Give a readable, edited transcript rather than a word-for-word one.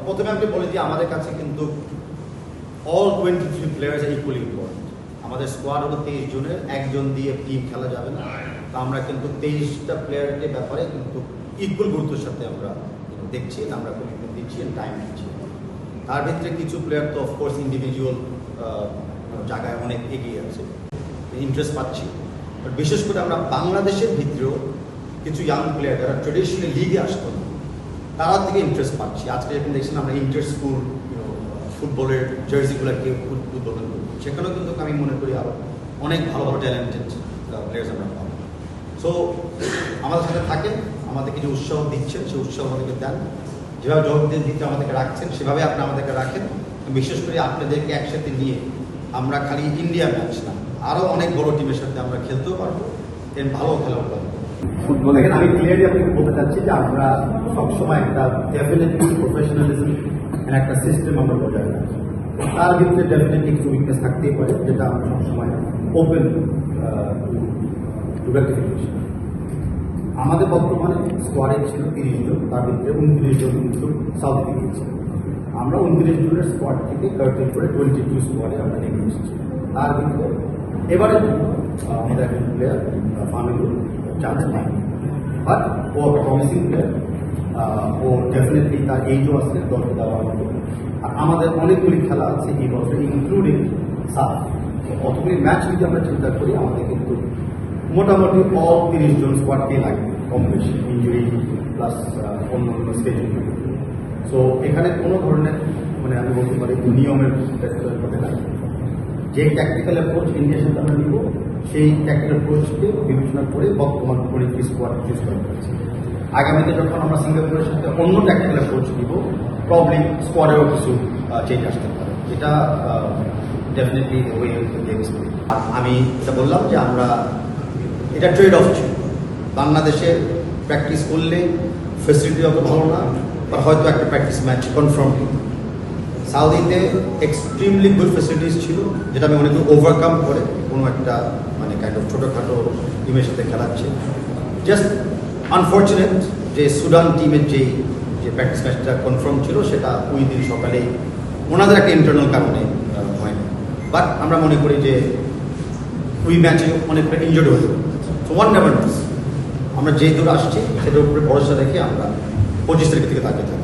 প্রথমে আমি বলি যে আমাদের কাছে কিন্তু all 23 players are equally important. আমাদের স্কোয়াড হলো 23 জনের, একজন দিয়ে টিম খেলা যাবে না। তো আমরা কিন্তু 23টা প্লেয়ারের ব্যাপারে কিন্তু ইকুয়াল গুরুত্বের সাথে আমরা দেখছি, আমরা কমিটমেন্ট দিচ্ছি, টাইম দিচ্ছি। তার ভিতরে কিছু প্লেয়ার তো অফকোর্স ইন্ডিভিজুয়াল জায়গায় অনেক এগিয়ে আছে, ইন্টারেস্ট পাচ্ছি। বিশেষ করে আমরা বাংলাদেশের ভিতরেও কিছু ইয়াং প্লেয়ার যারা ট্রেডিশনাল লিগে আসতো না, তারা থেকে ইন্টারেস্ট পাচ্ছি। আজকে যখন দেখছেন আমরা ইন্টার স্কুল ফুটবলের জার্সিগুলোকে উদ্বোধন করি, সেখানেও কিন্তু আমি মনে করি আরও অনেক ভালো ভালো ট্যালেন্টেড প্লেয়ার্স আমরা পাবো। সো আমাদের সাথে থাকেন, আমাদেরকে যে উৎসাহ দিচ্ছেন সেই উৎসাহ আমাদেরকে দেন, যেভাবে যোগ দিতে আমাদেরকে রাখছেন সেভাবে আপনি আমাদেরকে রাখেন। বিশেষ করে আপনাদেরকে একসাথে নিয়ে আমরা খালি ইন্ডিয়া ম্যাচ না, আরও অনেক বড় টিমের সাথে আমরা খেলতেও পারবো, এর ভালো খেলাও পারবো। ফুটবল এখানে আমি ক্লিয়ারলি আপনাকে বলতে চাচ্ছি যে আমরা সবসময় একটা ডেফিনেটলি প্রফেশনালিজম একটা সিস্টেম আমরা বজায় রাখি। তার ভিতরে ডেফিনেটলি কিছু উইকনেস থাকতেই পারে, যেটা আমরা সবসময় ওপেন টু রেকটিফিকেশন। আমাদের বর্তমানে স্কোয়াডে ছিল 30 জন, তার ভিতরে 29 জন কিন্তু সাউথ থেকে গিয়েছে। আমরা 29 জনের স্কোয়াড থেকে 30 করে 22 স্কোয়াডে আমরা নিয়ে এসেছি। তার ভিতরে এবারে আমাদের একজন প্লেয়ার ফামিলুল চান্স নাই, বাট ও একটা প্রমিসিং প্লেয়ার, ও ডেফিনেটলি তার এইজও আছে দলকে দেওয়ার মতো। আর আমাদের অনেকগুলি খেলা আছে এই বছর, ইনক্লুডিং সাফ। অতগুলি ম্যাচ যদি আমরা চিন্তা করি, আমাদের কিন্তু মোটামুটি অল 30 জন স্কোয়াডকেই লাগবে, কম বেশি ইঞ্জুরি প্লাস অন্য কোনো স্টেজে। সো এখানে কোনো ধরনের মানে আমি বলতে পারি নিয়মের করতে লাগবে। যে ট্যাকটিক্যাল অ্যাপ্রোচ ইন্ডিয়ার সাথে আমরা নিব, সেই ট্যাকটিক্যাল অ্যাপ্রোচকে বিবেচনা করে বর্তমান 23 স্কোয়াড চুজ করা হয়েছে। আগামীতে যখন আমরা সিঙ্গাপুরের সাথে অন্য ট্যাকটিক্যাল অ্যাপ্রোচ নিব, প্রবলি স্কোয়াডেরও কিছু চেঞ্জ আসতে পারে। এটা ডেফিনেটলি ওয়ে আমি এটা বললাম যে আমরা এটা ট্রেড অফ ছিল। বাংলাদেশে প্র্যাকটিস করলে ফেসিলিটি অত ভালো না, বা হয়তো একটা প্র্যাকটিস ম্যাচ কনফার্ম। সাউদিতে এক্সট্রিমলি গুড ফেসিলিটিস ছিল, যেটা আমি অনেক ওভারকাম করে কোনো একটা মানে কাইন্ড অফ ছোটোখাটো টিমের সাথে খেলাচ্ছে। জাস্ট আনফর্চুনেট যে সুদান টিমের যে প্র্যাকটিস ম্যাচটা কনফার্ম ছিল, সেটা ওই দিন সকালেই ওনাদের একটা ইন্টারনাল কারণে হয়নি। বাট আমরা মনে করি যে ওই ম্যাচে অনেকটা ইনজোর্ড হয়ে যাবে। So one never knows. আমরা যে দূর আসছি সেটার উপরে ভরসা রেখে আমরা 25 তারিখ থেকে তাকিয়ে থাকি।